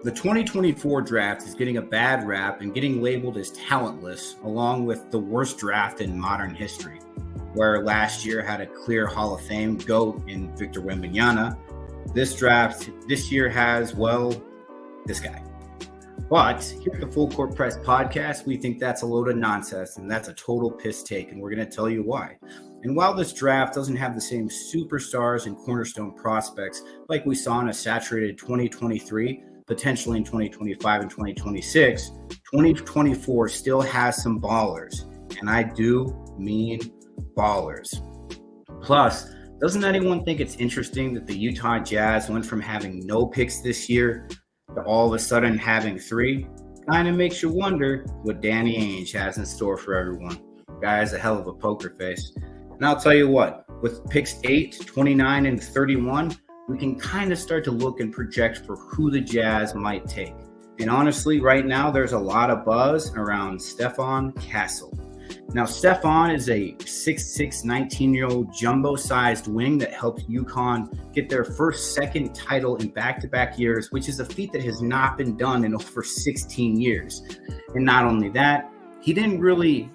The 2024 draft is getting a bad rap and getting labeled as talentless, along with the worst draft in modern history, where last year had a clear Hall of Fame GOAT in Victor Wembanyama. This draft this year has, well, this guy. But here at the Full Court Press podcast, we think that's a load of nonsense, and that's a total piss take, and we're going to tell you why. And while this draft doesn't have the same superstars and cornerstone prospects like we saw in a saturated 2023, potentially in 2025 and 2026, 2024 still has some ballers, and I do mean ballers. Plus, doesn't anyone think it's interesting that the Utah Jazz went from having no picks this year to all of a sudden having 3? Kind of makes you wonder what Danny Ainge has in store for everyone. The guy has a hell of a poker face. And I'll tell you what, with picks 8, 29, and 31, we can kind of start to look and project for who the Jazz might take. And honestly, right now, there's a lot of buzz around Stefon Castle. Now, Stefon is a 6'6", 19-year-old jumbo-sized wing that helped UConn get their second title in back-to-back years, which is a feat that has not been done in over 16 years. And not only that, he didn't really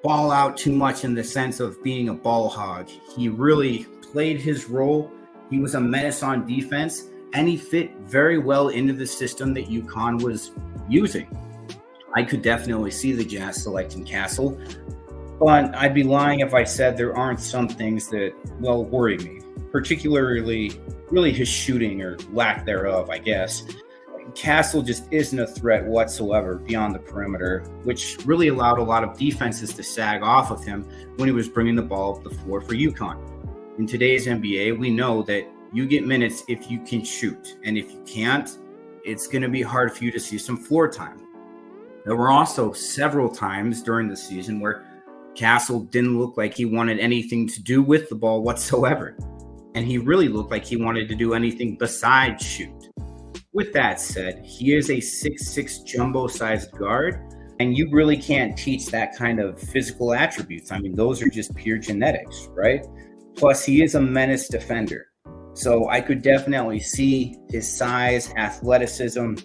ball out too much in the sense of being a ball hog. He really played his role. He was a menace on defense, and he fit very well into the system that UConn was using. I could definitely see the Jazz selecting Castle, but I'd be lying if I said there aren't some things that, well, worry me, particularly really his shooting or lack thereof, I guess. Castle just isn't a threat whatsoever beyond the perimeter, which really allowed a lot of defenses to sag off of him when he was bringing the ball up the floor for UConn. In today's NBA, we know that you get minutes if you can shoot, and if you can't, it's going to be hard for you to see some floor time. There were also several times during the season where Castle didn't look like he wanted anything to do with the ball whatsoever, and he really looked like he wanted to do anything besides shoot. With that said, he is a 6'6" jumbo-sized guard, and you really can't teach that kind of physical attributes. I mean, those are just pure genetics, right? Plus, he is a menace defender. So I could definitely see his size, athleticism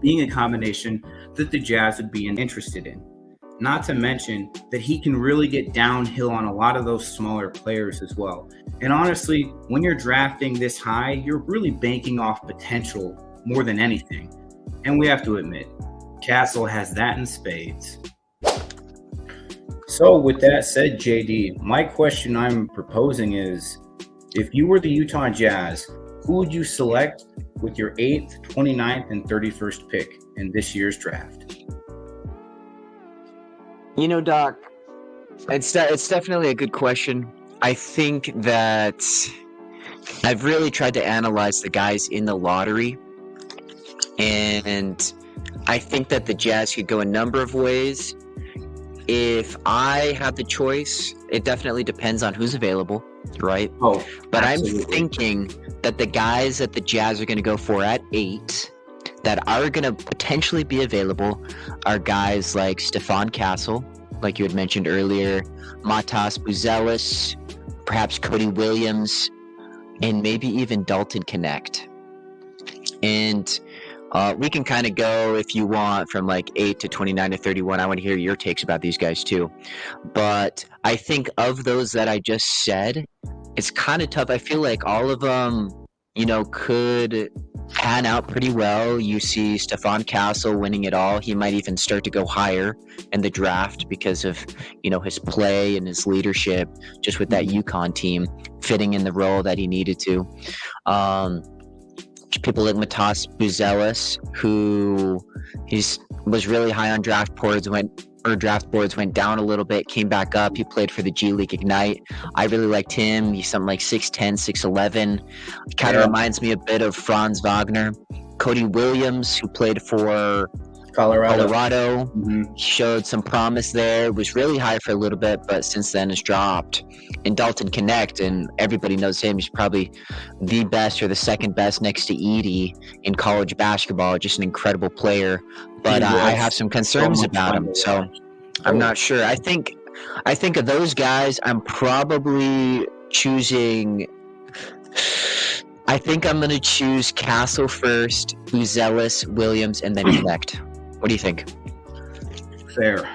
being a combination that the Jazz would be interested in. Not to mention that he can really get downhill on a lot of those smaller players as well. And honestly, when you're drafting this high, you're really banking off potential more than anything. And we have to admit, Castle has that in spades. So with that said, JD, my question I'm proposing is, if you were the Utah Jazz, who would you select with your 8th, 29th, and 31st pick in this year's draft? You know, Doc, it's definitely a good question. I think that I've really tried to analyze the guys in the lottery, and I think that the Jazz could go a number of ways. If I had the choice, it definitely depends on who's available, right? Oh, but absolutely. I'm thinking that the guys that the Jazz are going to go for at 8 that are going to potentially be available are guys like Stefon Castle, like you had mentioned earlier, Matas Buzelis, perhaps Cody Williams, and maybe even Dalton Connect. And we can kind of go, if you want, from like 8 to 29 to 31. I want to hear your takes about these guys too. But I think of those that I just said, it's kind of tough. I feel like all of them, could pan out pretty well. You see Stefon Castle winning it all. He might even start to go higher in the draft because of, his play and his leadership just with that UConn team fitting in the role that he needed to. People like Matas Buzelis, who was really high on draft boards, went down a little bit, came back up. He played for the G League Ignite. I really liked him. He's something like 6'10", 6'11". Kind of reminds me a bit of Franz Wagner. Cody Williams, who played for Colorado. Mm-hmm. Showed some promise there, was really high for a little bit, but since then has dropped. And Dalton Connect, and everybody knows him. He's probably the best or the second best next to Edey in college basketball. Just an incredible player. But I have some concerns about him, so I'm not sure. I think of those guys, I'm probably choosing. I think I'm going to choose Castle first, Uzelis, Williams, and then Knecht. What do you think? Fair.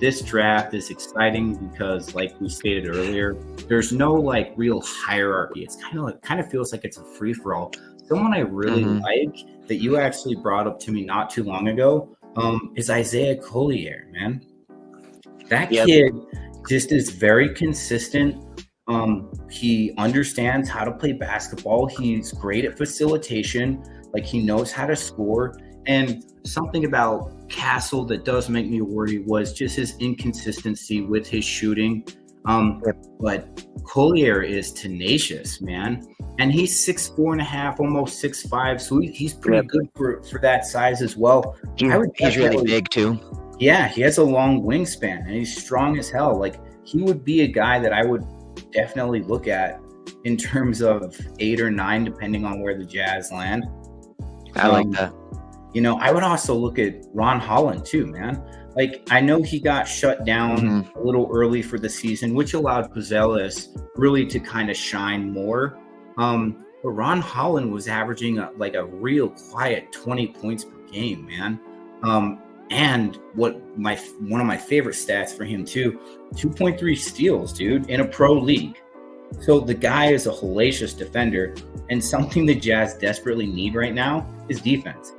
This draft is exciting because, like we stated earlier, there's no like real hierarchy. It's kind of feels like it's a free for all. Someone I really like that you actually brought up to me not too long ago is Isaiah Collier, man. That kid just is very consistent. He understands how to play basketball. He's great at facilitation. Like, he knows how to score. And something about Castle that does make me worry was just his inconsistency with his shooting. But Collier is tenacious, man. And he's 6'4.5", almost 6'5", so he's pretty good for that size as well. He's really big too. Yeah, he has a long wingspan and he's strong as hell. Like, he would be a guy that I would definitely look at in terms of 8 or 9, depending on where the Jazz land. I like that. I would also look at Ron Holland too, man. Like, I know he got shut down a little early for the season, which allowed Puzelis really to kind of shine more. But Ron Holland was averaging a real quiet 20 points per game, man. And one of my favorite stats for him too, 2.3 steals, dude, in a pro league. So the guy is a hellacious defender, and something the Jazz desperately need right now is defense.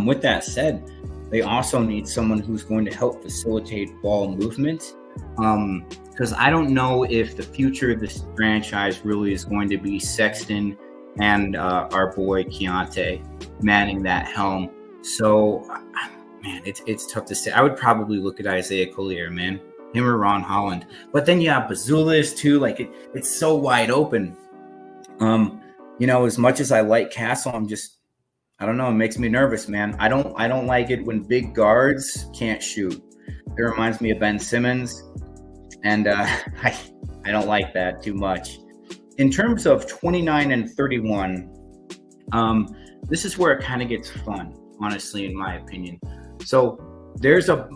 With that said, they also need someone who's going to help facilitate ball movement. Because I don't know if the future of this franchise really is going to be Sexton and our boy Keontae manning that helm. So, man, it's tough to say. I would probably look at Isaiah Collier, man, him or Ron Holland. But then you have Bazulis too. Like, it's so wide open. As much as I like Castle, I don't know. It makes me nervous, man. I don't like it when big guards can't shoot. It reminds me of Ben Simmons, and I don't like that too much. In terms of 29 and 31, this is where it kind of gets fun, honestly, in my opinion. So there's a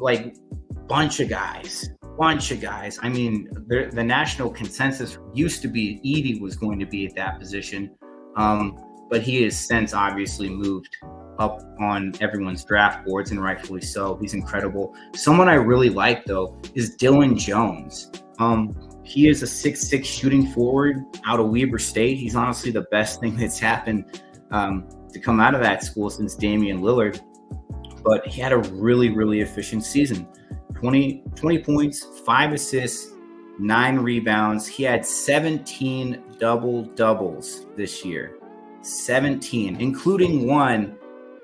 bunch of guys. I mean, the national consensus used to be Edey was going to be at that position. But he has since obviously moved up on everyone's draft boards, and rightfully so. He's incredible. Someone I really like, though, is Dylan Jones. He is a 6'6" shooting forward out of Weber State. He's honestly the best thing that's happened to come out of that school since Damian Lillard. But he had a really, really efficient season. 20 points, 5 assists, 9 rebounds. He had 17 double-doubles this year. 17, including one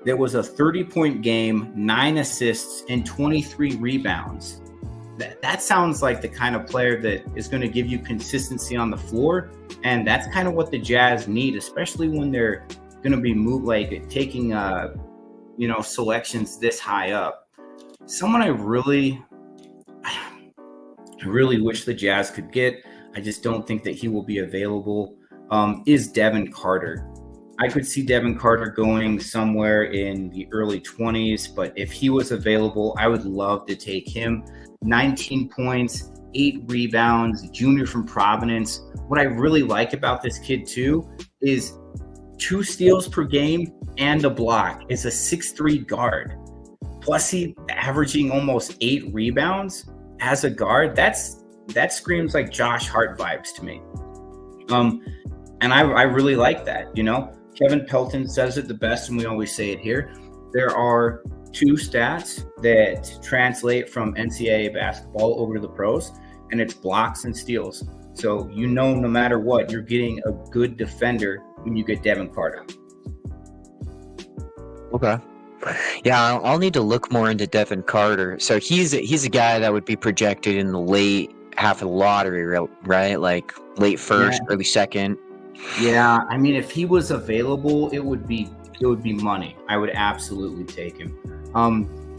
that was a 30-point game, 9 assists, and 23 rebounds. That sounds like the kind of player that is going to give you consistency on the floor, and that's kind of what the Jazz need, especially when they're going to be taking selections this high up. Someone I really wish the Jazz could get, I just don't think that he will be available, is Devin Carter. I could see Devin Carter going somewhere in the early 20s, but if he was available, I would love to take him. 19 points, 8 rebounds, junior from Providence. What I really like about this kid too is 2 steals per game and a block. It's a 6'3" guard. Plus he averaging almost 8 rebounds as a guard. That screams like Josh Hart vibes to me. And I really like that, Kevin Pelton says it the best, and we always say it here. There are 2 stats that translate from NCAA basketball over to the pros, and it's blocks and steals. So no matter what, you're getting a good defender when you get Devin Carter. Okay. Yeah, I'll need to look more into Devin Carter. So he's a guy that would be projected in the late half of the lottery, right? Like late first, early second. Yeah, I mean, if he was available, it would be money. I would absolutely take him.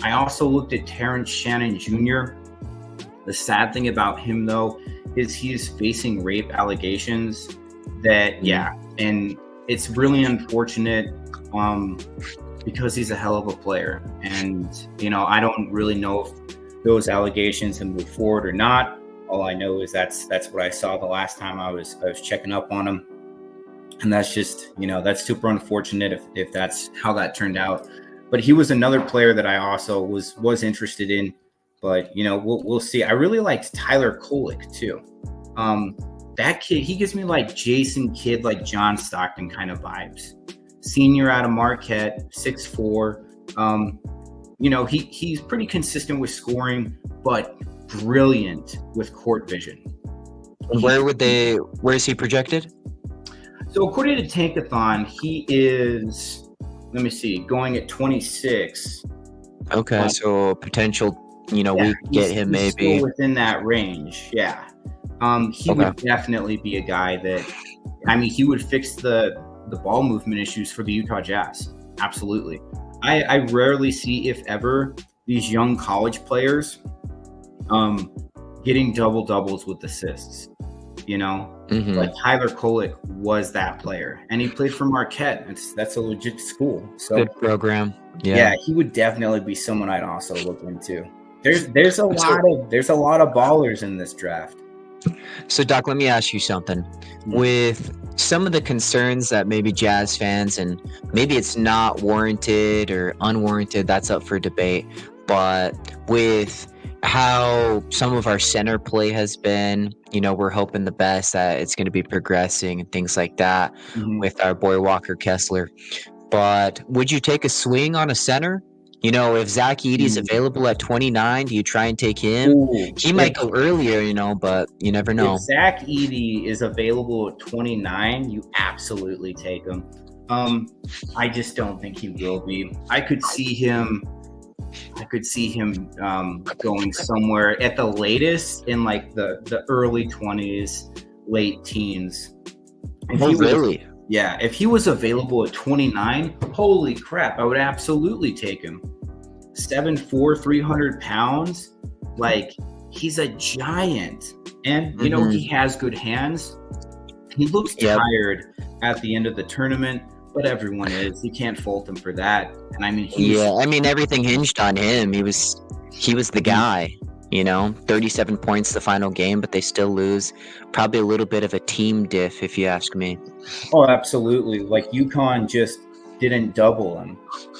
I also looked at Terrence Shannon Jr. The sad thing about him, though, is he's facing rape allegations and it's really unfortunate because he's a hell of a player. And, I don't really know if those allegations have moved forward or not. All I know is that's what I saw the last time I was checking up on him. And that's just, that's super unfortunate if that's how that turned out. But he was another player that I also was interested in. But we'll see. I really liked Tyler Kolek too. That kid, he gives me like Jason Kidd, like John Stockton kind of vibes. Senior out of Marquette, 6'4". He's pretty consistent with scoring, but brilliant with court vision. Where is he projected? So according to Tankathon, he is, let me see, going at 26. Okay, so potential, we could get him maybe still within that range. Yeah. He would definitely be a guy that, he would fix the ball movement issues for the Utah Jazz. Absolutely. I rarely see, if ever, these young college players getting double doubles with assists. Like Tyler Kolek was that player, and he played for Marquette. That's a legit school. So good program. Yeah, he would definitely be someone I'd also look into. There's a lot of ballers in this draft. So Doc, let me ask you something. With some of the concerns that maybe Jazz fans, and maybe it's not warranted or unwarranted, that's up for debate, but with how some of our center play has been, we're hoping the best, that it's going to be progressing and things like that with our boy Walker Kessler. But would you take a swing on a center? If Zach Edey is available at 29, do you try and take him? He might go earlier, but you never know. If Zach Edey is available at 29, you absolutely take him. I just don't think he will be. I could see him going somewhere at the latest in like the early 20s, late teens. Really? Yeah, if he was available at 29, holy crap, I would absolutely take him. 7'4", 300 pounds. Like, he's a giant. And, he has good hands. He looks tired at the end of the tournament, but everyone is. You can't fault him for that. And everything hinged on him. He was the guy. 37 points the final game, but they still lose. Probably a little bit of a team diff, if you ask me. Oh, absolutely. Like, UConn just didn't double him.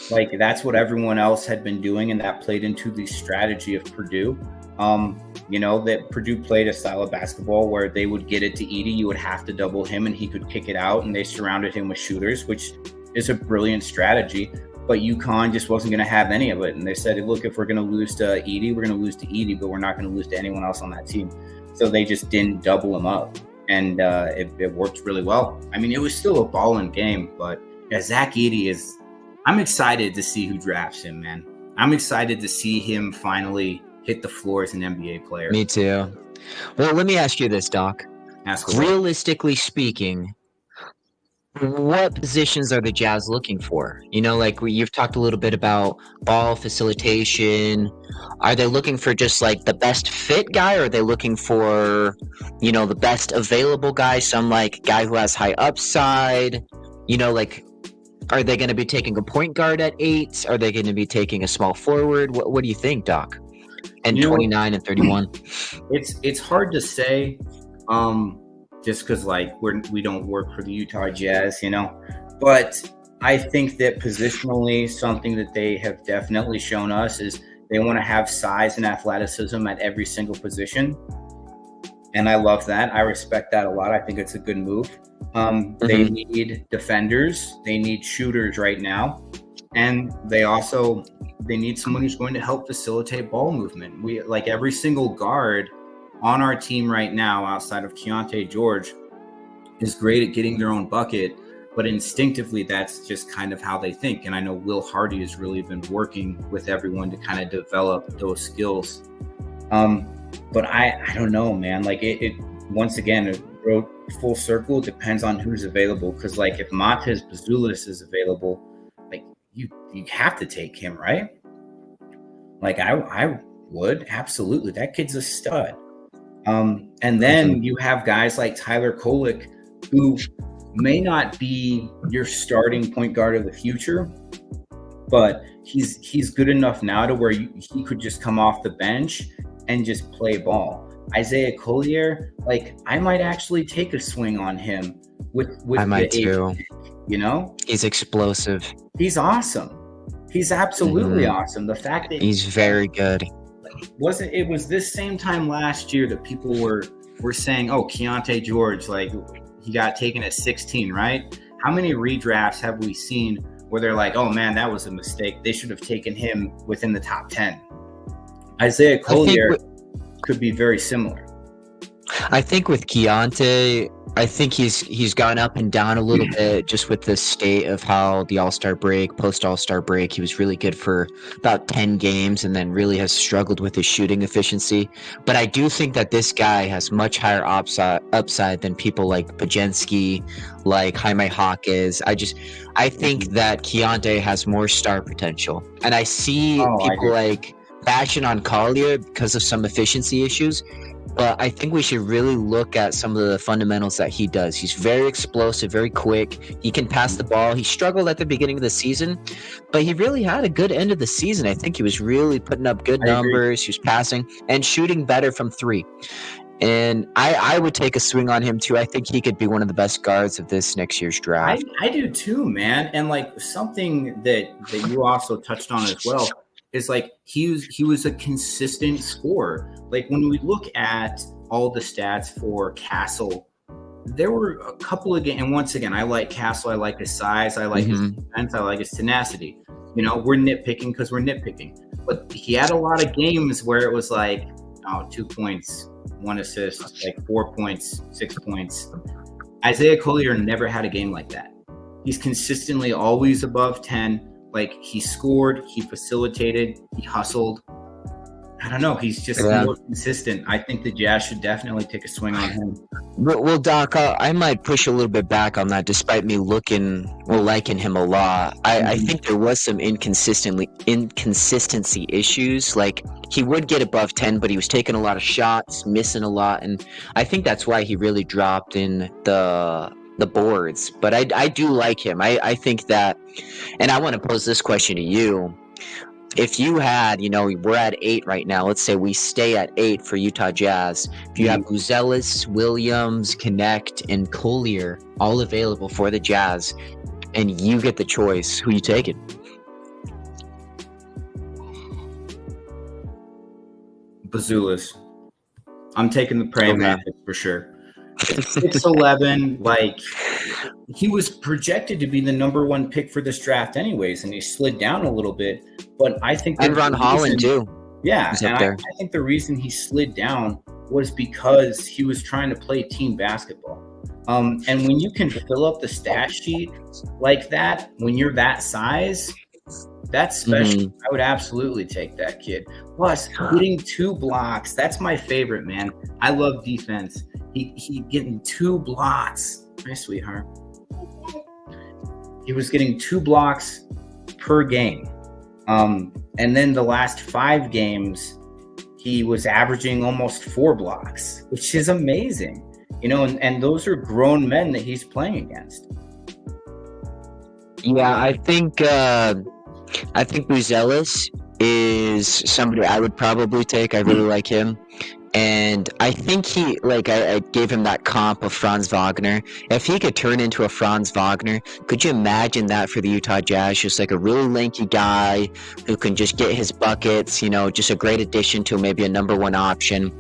Like, that's what everyone else had been doing, and that played into the strategy of Purdue. That Purdue played a style of basketball where they would get it to Edey. You would have to double him, and he could kick it out, and they surrounded him with shooters, which is a brilliant strategy. But UConn just wasn't going to have any of it. And they said, look, if we're going to lose to Edey, we're going to lose to Edey, but we're not going to lose to anyone else on that team. So they just didn't double him up. And it worked really well. It was still a ball-in game, but Zach Edey I'm excited to see who drafts him, man. I'm excited to see him finally hit the floor as an NBA player. Me too. Well, let me ask you this, Doc. Realistically speaking, what positions are the Jazz looking for? You've talked a little bit about ball facilitation. Are they looking for just like the best fit guy, or are they looking for, the best available guy, some like guy who has high upside? Are they going to be taking a point guard at 8? Are they going to be taking a small forward? What do you think, Doc? And 29 and 31. It's hard to say. Just because we don't work for the Utah Jazz, but I think that positionally, something that they have definitely shown us is they want to have size and athleticism at every single position. And I love that. I respect that a lot. I think it's a good move. They need defenders. They need shooters right now. And they need someone who's going to help facilitate ball movement. We like every single guard on our team right now, outside of Keontae George, is great at getting their own bucket, but instinctively that's just kind of how they think. And I know Will Hardy has really been working with everyone to kind of develop those skills. But I don't know, man. Like it once again, it wrote full circle. It depends on who's available. Because like if Matas Bazulis is available, like you have to take him, right? Like I would absolutely. That kid's a stud. And then you have guys like Tyler Kolek, who may not be your starting point guard of the future, but he's good enough now to where he could just come off the bench and just play ball. Isaiah Collier, like I might actually take a swing on him with I might the too. age, you know? He's explosive. He's awesome. He's absolutely awesome. The fact that He's very good. it was this same time last year that people were saying, oh, Keontae George, like he got taken at 16, right? How many redrafts have we seen where they're like, oh man, that was a mistake. They should have taken him within the top 10. Isaiah Collier could be very similar. I think with Keontae, I think he's gone up and down a little bit just with the state of how the All-Star break, post-All-Star break, he was really good for about 10 games and then really has struggled with his shooting efficiency. But I do think that this guy has much higher upside than people like Pajensky, like Jaime Hawkes. I think that Keontae has more star potential. And I see people like bashing on Collier because of some efficiency issues. But I think we should really look at some of the fundamentals that he does. He's very explosive, very quick. He can pass the ball. He struggled at the beginning of the season, but he really had a good end of the season. I think he was really putting up good numbers. He was passing and shooting better from three. And I would take a swing on him too. I think he could be one of the best guards of this next year's draft. I do too, man. And like something that you also touched on as well is like he was a consistent scorer. Like when we look at all the stats for Castle, there were a couple of games, and once again, I like Castle, I like his size, I like his defense, I like his tenacity. You know, we're nitpicking because we're nitpicking. But he had a lot of games where it was like, 2 points, 1 assist, like 4 points, 6 points. Isaiah Collier never had a game like that. He's consistently always above 10. Like he scored, he facilitated, he hustled. I don't know. He's just more consistent. I think the Jazz should definitely take a swing on him. Well, Doc, I might push a little bit back on that, despite me liking him a lot. I think there was some inconsistency issues. Like he would get above 10, but he was taking a lot of shots, missing a lot, and I think that's why he really dropped in the boards. But I do like him. I think that, and I want to pose this question to you. If you had, we're at 8 right now. Let's say we stay at 8 for Utah Jazz. If you have Buzelis, Williams, Connect, and Collier all available for the Jazz, and you get the choice, who you taking? Buzelis. I'm taking the praying mantis for sure. 6'11", like he was projected to be the number 1 pick for this draft anyways, and he slid down a little bit. But I think and Ron Holland too. Yeah, and I think the reason he slid down was because he was trying to play team basketball. And when you can fill up the stat sheet like that, when you're that size, that's special. I would absolutely take that kid. Plus, getting 2 blocks, that's my favorite, man. I love defense. He getting 2 blocks. My sweetheart. He was getting 2 blocks per game. And then the last 5 games, he was averaging almost 4 blocks, which is amazing. And those are grown men that he's playing against. Yeah, I think Buzelis is somebody I would probably take. I really like him. And I think I gave him that comp of Franz Wagner. If he could turn into a Franz Wagner, could you imagine that for the Utah Jazz? Just like a really lanky guy who can just get his buckets, just a great addition to maybe a number 1 option.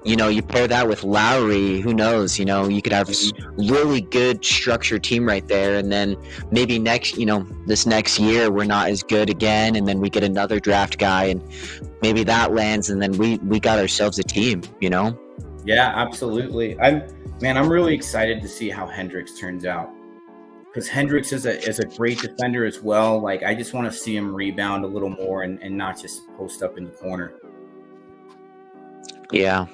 You pair that with Lowry, who knows, you could have a really good structured team right there. And then maybe this next year we're not as good again. And then we get another draft guy and maybe that lands, and then we got ourselves a team, Yeah, absolutely. I'm really excited to see how Hendricks turns out, because Hendricks is a great defender as well. Like I just want to see him rebound a little more and not just post up in the corner. Yeah.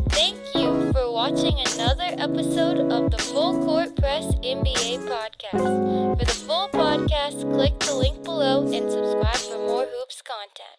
Thank you for watching another episode of the Full Court Press NBA podcast. For the full podcast, click the link below and subscribe for more hoops content.